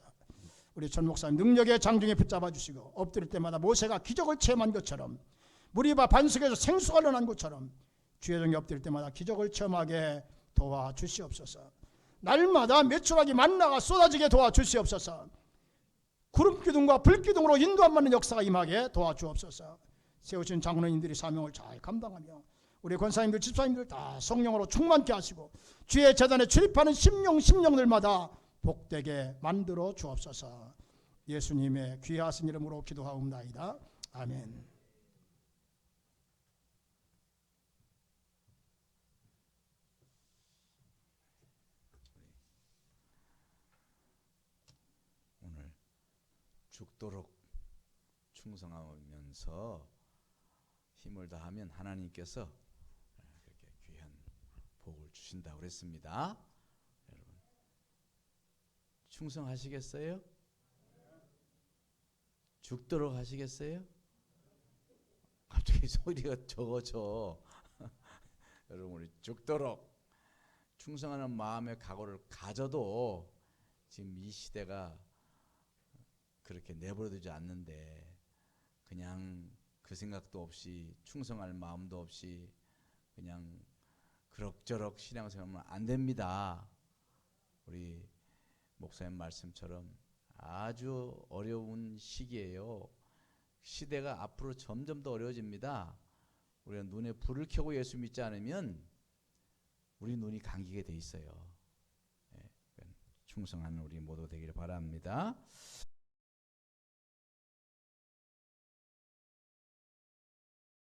우리 전 목사님 능력의 장중에 붙잡아 주시고 엎드릴 때마다 모세가 기적을 체험한 것처럼 무리바 반석에서 생수가 일어난 것처럼 주의 종이 엎드릴 때마다 기적을 체험하게 도와주시옵소서. 날마다 메추라기 만나가 쏟아지게 도와주시옵소서. 구름기둥과 불기둥으로 인도 안 맞는 역사가 임하게 도와주옵소서. 세우신 장로님들이 사명을 잘 감당하며 우리 권사님들 집사님들 다 성령으로 충만케 하시고 주의 재단에 출입하는 심령들마다 복되게 만들어 주옵소서. 예수님의 귀하신 이름으로 기도하옵나이다. 아멘. 오늘 죽도록 충성하면서 힘을 다하면 하나님께서 그렇게 귀한 복을 주신다고 그랬습니다. 여러분 충성하시겠어요? 죽도록 하시겠어요? 갑자기 소리가 적어져. 여러분 우리 죽도록 충성하는 마음의 각오를 가져도 지금 이 시대가 그렇게 내버려두지 않는데 그냥 그 생각도 없이 충성할 마음도 없이 그냥 그럭저럭 신앙생활하면 안 됩니다. 우리 목사님 말씀처럼 아주 어려운 시기예요. 시대가 앞으로 점점 더 어려워집니다. 우리가 눈에 불을 켜고 예수 믿지 않으면 우리 눈이 감기게 돼 있어요. 충성하는 우리 모두 되기를 바랍니다.